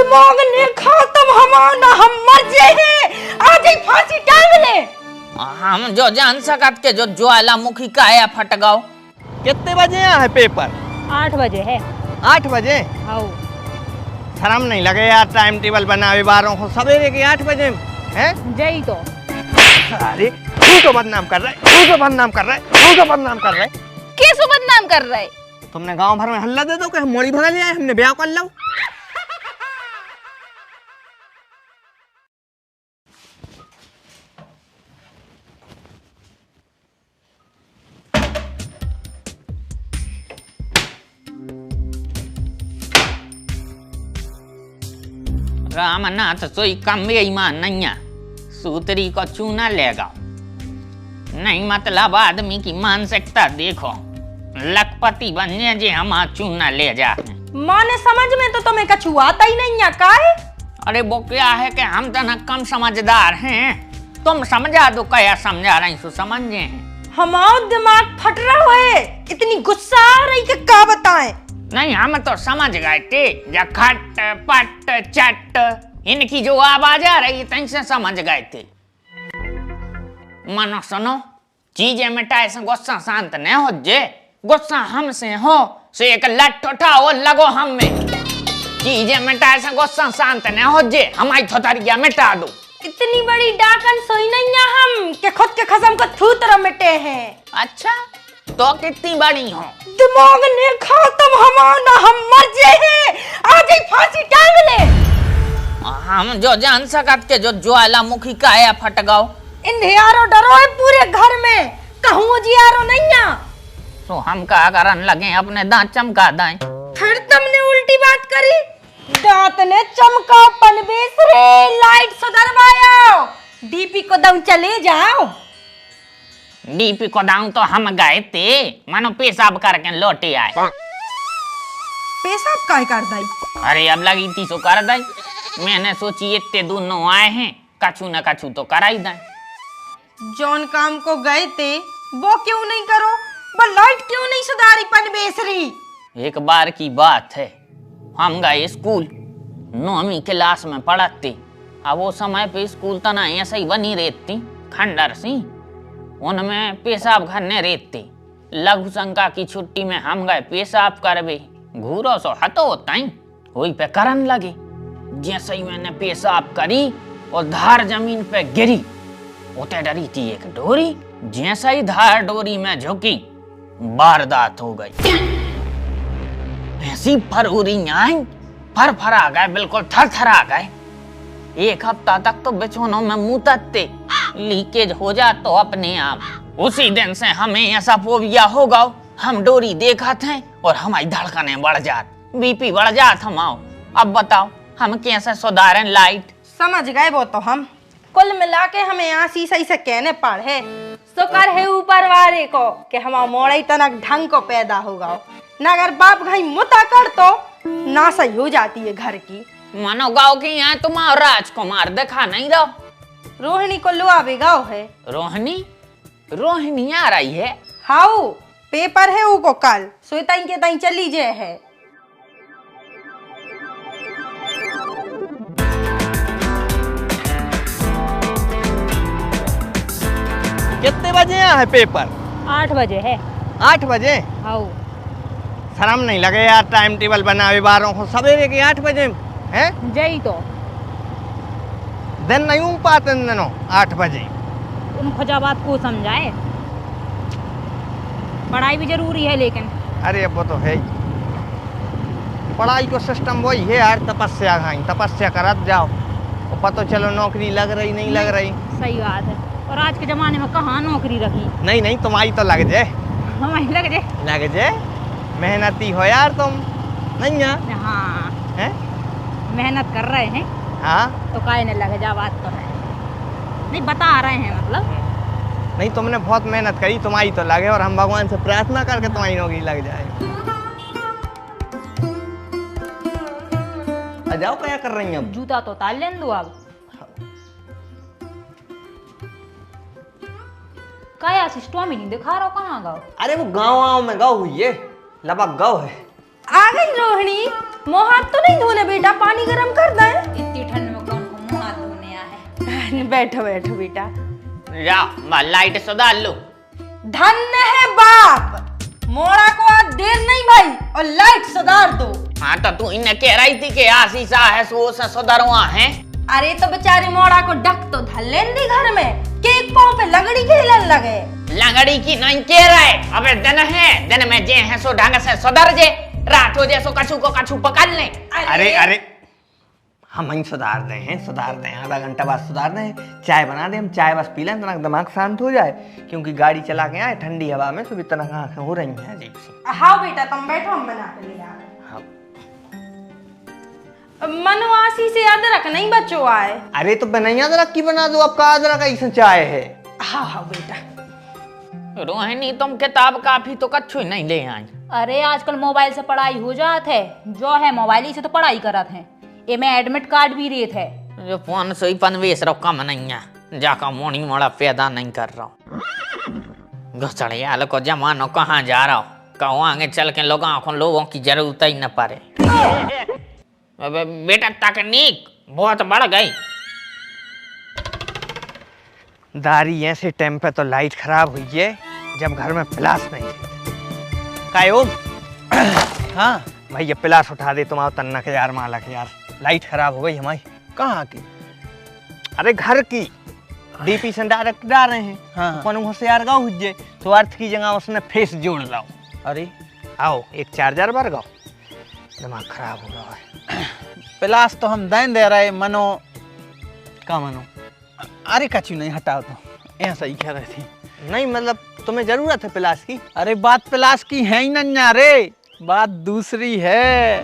दिमाग ने खा तुम हमारा हम मर जाए आज ही फांसी टांग ले। हम जो जान सकत के जो ज्वालामुखी का है फट गाओ। कितने बजे है पेपर? 8 बजे है। 8 बजे? हाँ। शर्म नहीं लगे यार, टाइम टेबल बनावे बारों को सवेरे के 8 बजे हैं? जय तो अरे तू तो बदनाम कर रहा है, तू तो बदनाम कर रहा है, तू तो बदनाम कर रहा है। कैसे बदनाम कर रहा है? तुमने गांव भर में हल्ला दे दो कि हम मोड़ी भगा ले आए, हमने ब्याह कर लो। रामनाथ सोई कमरे ईमान नहीं सूतरी को चूना लेगा नहीं, मतलब आदमी की मानसिकता देखो, लखपति बनने जे हम चूना ले जा। माने समझ में तो तुम्हें कछु आता ही नहीं है का है? अरे वो क्या है कि हम तो न कम समझदार हैं, तुम समझा दो क्या समझा रही सो समझे हैं। हमारा दिमाग फट रहा है, इतनी गुस्सा आ रही कि क्या बताएं। नहीं हम तो समझ गए थे, या खट पट चट इनकी जो आवाज आ रही तहीं से समझ गए थे। मानो सुनो, चीजें मिटाए से गुस्सा शांत न हो जे, गुस्सा हमसे हो से एक लठ उठाओ लगो हम में, चीजें मिटाए से गुस्सा शांत न हो जे, हमारी थोतरिया मिटा दो। इतनी बड़ी डाकन सोई नहीं है हम कि खुद के खसम को थूतर मिटे हैं। अच्छा तो कितनी बड़ी हो? दिमाग ने खा तुम हमारा हम मर जाए आज ही फांसी टांग ले। हम जो जान सकत के जो ज्वालामुखी का है फट गाओ। इंधियारो डरो है पूरे घर में, कहूँ जियारो नहीं है। तो हम का करन लगे अपने दांत चमका दाएं। फिर तुमने उल्टी बात करी, दांत ने चमका पनवेश रे, लाइट सुधरवाओ, डीपी को दम चले जाओ। डीपी को दाऊं तो हम गए थे, मानो पेशाब करके लौटे आए। पेशाब काय कर दाई? अरे अब लगी थी सो कर दाई, मैंने सोची इतने दोनों आए हैं, कछु न कछु तो कराई दाएं। जौन काम को गए थे वो क्यों नहीं करो, वो लाइट क्यों नहीं सुधारी पनवेसरी? एक बार की बात है, हम गए स्कूल, 9वीं क्लास में पढ़ते। अब वो समय पे स्कूल तना ऐसा ही बनी रहती खंडर सी, उनमें पेशाब करने रहते। लघु शंका की छुट्टी में हम गए पेशाब करवे, घूरो सो हतो ताई वही पे करन लगे। जैसे ही मैंने पेशाब करी और धार जमीन पे गिरी, उते डरी थी एक डोरी, जैसे ही धार डोरी में झुकी वारदात हो गई। ऐसी फरूरी आई, फरफरा गए, बिल्कुल थरथरा गए। एक हफ्ता तक तो बिछोनों में मुंहते, लीकेज हो जा तो अपने आप। उसी दिन से हमें ऐसा फोबिया हो गया, हम डोरी देखा थे और हमारी धड़कनें बढ़ जात, बीपी बढ़ जात हमाओ। अब बताओ हम कैसे सुधारें लाइट? समझ गए वो तो हम, कुल मिला के हमें आसी सही से कहने पड़े, शुक्र है ऊपर वाले को कि हमारा मोड़ई तनक ढंग को पैदा होगा, न अगर बाप घई मुता कर तो ना सही हो जाती है घर की। मानो गाँव की यहाँ तुम्हारा राजकुमार देखा नहीं रहो। रोहिणी को लुआ भी गाँव है। रोहिणी? रोहिणी आ रही है? हाउ पेपर है वो कल, सोई के ताई चली जे है। कितने बजे है पेपर? 8 बजे है। 8 बजे? हाँ। शर्म नहीं लगे यार, टाइम टेबल बनावे बारों को सवेरे के 8 बजे हैं? जय तो दिन नहीं पाते दिनों 8 बजे। तुम खुजाबात को समझाए, पढ़ाई भी जरूरी है लेकिन। अरे वो तो है ही, पढ़ाई को सिस्टम वही है यार, तपस्या खाई, तपस्या करत जाओ और पता चलो नौकरी लग रही नहीं लग रही। सही बात है, और आज के जमाने में कहाँ नौकरी रखी। नहीं नहीं तुम्हारी तो लग जाए। हमारी लग जाए? लग जाए, मेहनती हो यार तुम, नहीं है? हाँ हैं? मेहनत कर रहे हैं। हाँ तो काहे ने लगे जा, बात तो है नहीं, बता रहे हैं मतलब। नहीं तुमने बहुत मेहनत करी, तुम्हारी तो लगे, और हम भगवान से प्रार्थना करके तुम्हारी नौकरी लग जाए। आ जाओ, क्या कर रही हैं अब? जूता तो ताल लें दो अब। क्या सिस्टम ही नहीं दिखा रहा, कहाँ गाओ? अरे वो गाँव में गाँव हुई है, लबक गाँव है। आ गई रोहिणी, मुँह हाथ तो नहीं धोने बेटा, पानी गरम कर दे। बैठो बैठो बेटा। जाओ लाइट सुधार लो। धन्य है बाप, मोड़ा को आज देर नहीं भाई और लाइट सुधार दो। हाँ तो तू इन्हें कह रही थी कि आशीषा है सो से सुधरवा है। अरे तो बेचारे मोड़ा को डक तो धलेन दी घर में, केक पाँव पे लगड़ी खेलन लगे। लगड़ी की नहीं कह रहे, अबे दिन है, दिन में जे है सो ढंग से सुधर जे, रात हो जे सो कछु को कछु पकड़ ले। अरे हम ही सुधार दे हैं, आधा घंटा बाद सुधार दे हैं। चाय बना दे, हम चाय बस पी लें, तना दिमाग शांत हो जाए, क्योंकि गाड़ी चला के आए ठंडी हवा में सुबह तना आंखें हो रही हैं अजीब सी। हाँ बेटा तुम बैठो, हम बना के ले आ रहे हैं। हाँ। मनवासी से अदरक नहीं बचो आए। अरे तो बनैया अदरक की बना दो, आपका अदरक ऐसा चाय है। हाँ हाँ बेटा। रोहिणी तुम किताब काफी तो कछु नहीं ले आई। अरे आजकल मोबाइल से पढ़ाई हो जात है, जो है मोबाइल ही से तो पढ़ाई करत है। ये में एडमिट कार्ड भी रेत है। जो फोन से ही पनवेश रो कम नहीं है, जाका मोनी मोड़ा पैदा नहीं कर रहा हूँ। घसड़ियाल को जमानो कहाँ जा रहा हो, कहो आगे चल के लोगों की जरूरत ही न पड़े। बेटा तकनीक बहुत बढ़ गई। दारी ऐसे टाइम पे तो लाइट खराब हुई है जब घर में प्लास नहीं है। कायो हाँ भाई ये प्लास उठा दे, तुम आओ तन्ना के यार, माला के यार, लाइट खराब हो गई हमारी। कहाँ की? अरे घर की डीपी से डायरेक्ट डाल रहे हैं। हाँ। अपन होशियार गाँव हुज्जे तो अर्थ की जगह उसने फेस जोड़ लाओ। अरे आओ एक चार्जर भर गाओ, दिमाग खराब हो रहा है। प्लास तो हम दें दे रहे मनो। का मनो? अरे कछु नहीं, हटाओ तो ऐसा ही कह रही थी। नहीं मतलब तुम्हें जरूरत है प्लास की? अरे बात प्लास की है ही नन्या रे, बात दूसरी है।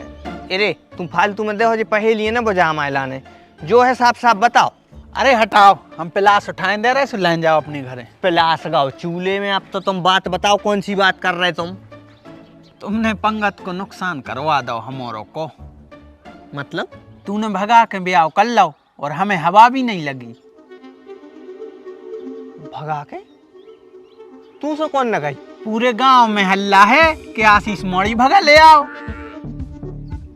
अरे तुम फालतू में देखो जी पहेली है ना बजा हमारे लाने, जो है साफ साफ बताओ। अरे हटाओ, हम प्लास उठाएं दे रहे, सो लें जाओ अपने घरे। प्लास गाओ चूल्हे में। अब तो तुम बात बताओ, कौन सी बात कर रहे तुम? तुमने पंगत को नुकसान करवा दो हमोरों को। मतलब? तूने भगा के ब्याह कर लो और हमें हवा भी नहीं लगी। भगा के? तू से कौन न गई? पूरे गांव में हल्ला है कि आशीष मोड़ी भगा ले आओ।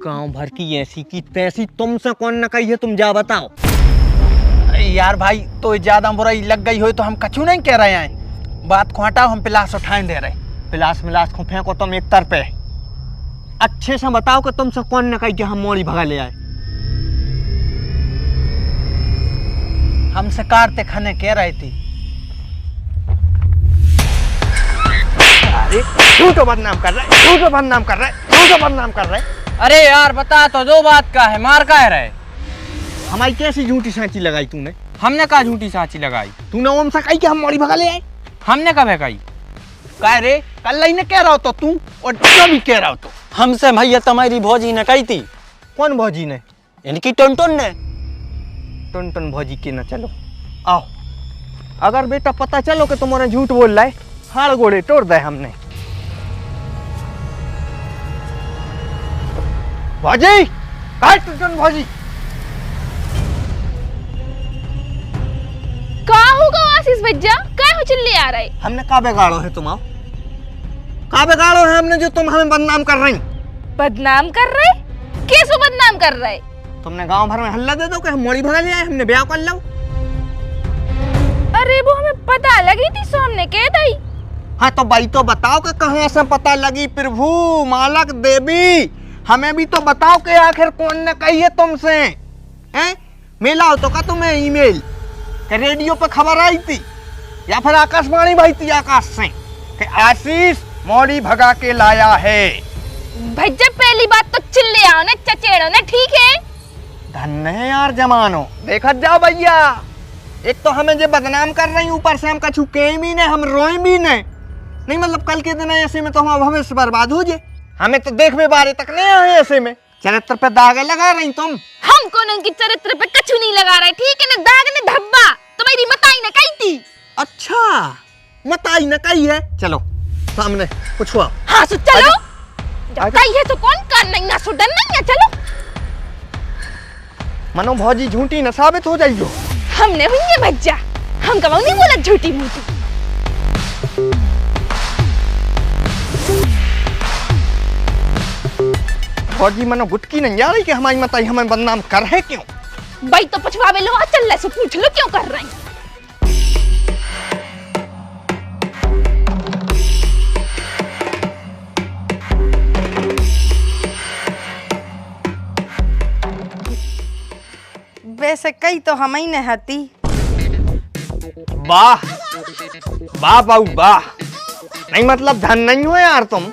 गांव भर की ऐसी की तैसी, तुमसे कौन न कही है, तुम जा बताओ। अरे यार भाई, तो ज्यादा बुराई लग गई हो तो हम कछु नहीं कह रहे हैं। बात को हटाओ, हम प्लास उठाएं दे रहे। प्लास मिलास को फेंको तुम एक तरफ पे। अच्छे से बताओ कि तुमसे कौन न कही कि हम मोड़ी भगा ले आए। हमसे कारते खाने कह रही थी। अरे झूठो बदनाम कर रहा है, झूठो बदनाम कर रहा है, झूठो बदनाम कर रहा है। अरे यार बता तो, जो बात का है मार का है रहे। हमारी कैसी झूठी सांची लगाई तूने? हमने कहा झूठी सांची लगाई? तूने ओम सा कही कि हम मोड़ी भगा ले आए। हमने कब है कही? कह रे कल ही ने कह रहा हो तो तू, और जो भी कह रहा हो तो। हमसे भैया तुम्हारी भौजी ने कही थी। कौन भौजी ने? इनकी टुनटुन ने। टुनटुन भौजी के न चलो आओ। अगर बेटा पता चलो कि तुम्हारा झूठ बोल रहा है, हाड़ गोड़े तोड़ दे हमने। भौजी कहा टुनटुन भौजी? का होगा आशीष भैया, क्या हो चिल्ले आ रहे? हमने का बिगाड़ो है तुम? आओ का बिगाड़ो है हमने जो तुम हमें बदनाम कर रही? बदनाम कर रहे? कैसे बदनाम कर रहे? तुमने गांव भर में हल्ला दे दो कि हम मोड़ी भगा ले आए, हमने ब्याह कर लो। अरे वो हमें पता लगी थी, सो हमने कह दी। हाँ तो भाई तो बताओ कि कहाँ से पता लगी? प्रभु मालक देवी, हमें भी तो बताओ कि आखिर कौन ने कही है तुमसे? हैं? मेला हो तो का तुम्हें ईमेल कि रेडियो पे खबर आई थी, या फिर आकाशवाणी भाई थी आकाश से कि आशीष मोड़ी भगा के लाया है? भैया पहली बात तो चिल्ले आओ ना, चचेड़ो ना, ठीक है? धन्य है यार जमानो, देखा जाओ भैया। एक तो हमें जो बदनाम कर रही, ऊपर से हम कछु कहे भी नहीं, हम रोए भी नहीं मतलब कल के दिन ऐसे में तो हमारा भविष्य बर्बाद हो जाए। हमें तो देखने बारे तक नहीं आए, ऐसे में चरित्र पे दाग लगा रही तुम। हम कौन उनकी चरित्र पे कछु नहीं लगा रहे, ठीक है ना? दाग ने धब्बा तुम्हारी मताई ने कही थी। अच्छा मताई ने कही है? चलो सामने कुछ हुआ? हाँ सो चलो, जब कही है तो कौन कर नहीं, ना सो डर नहीं है। चलो मनो भौजी झूठी न साबित हो जाइयो। हमने हुई है भज्जा, हम कब नहीं बोला झूठी मूठी। भौजी मनो गुटकी नहीं जा रही कि हमारी मताई हमें बदनाम कर है क्यों? भाई तो पछवावे लो, चल ले से पूछ लो क्यों कर रही। वैसे कई तो हम ही ने हती। वाह वाह बाबू वाह, नहीं मतलब धन नहीं हो यार तुम,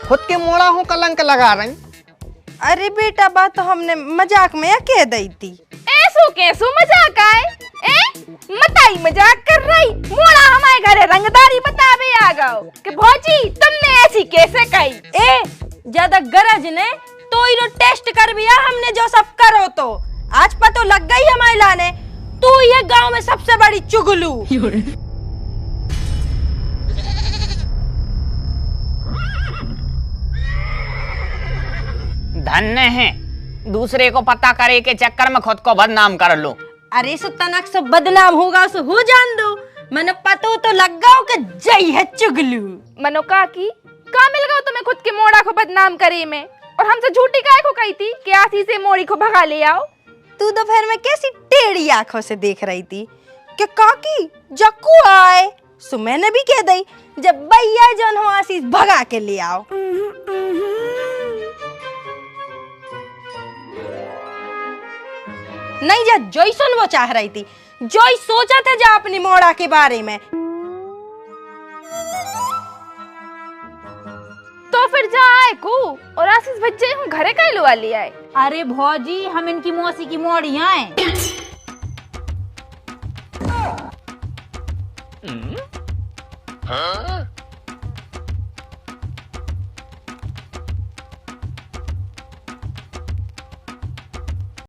खुद के मोड़ा हो कलंक लगा रही। अरे बेटा बात तो हमने मजाक में कह दी थी। ऐसो कैसो मजाक आए? मताई मजाक कर रही, मोड़ा हमारे घरे रंगदारी बतावे आ गओ कि भौजी तुमने ऐसी कैसे कही। ए ज्यादा गरज ने तो इनो टेस्ट कर बिया हमने जो सब करो तो आज पतो लग गई हमारे लाने, तू ये गांव में सबसे बड़ी चुगलू। धन्य है, दूसरे को पता करे के चक्कर में खुद को बदनाम कर लो। अरे सो तनक से बदनाम होगा सो हो जान दो, मनो पतो तो लग गओ कि जई है चुगलू। मनो काकी का मिल गओ तुम्हें खुद के मोड़ा को बदनाम करे में, और हमसे झूठी काय को कही थी कि आसी से मोड़ी को भगा ले आओ। तू दोपहर में कैसी टेढ़ी आंखों से देख रही थी कि काकी जक्कू आए, सो मैंने भी कह दी जब भैया जन हो आशीष भगा के ले आओ। नहीं जा जॉयसन वो चाह रही थी, जॉय सोचा था जा अपनी मोड़ा के बारे में। तो फिर जा आए को और आशीष बच्चे हूँ घरे का लुआ लिया है। अरे भौजी हम इनकी मौसी की मोड़ियां हैं।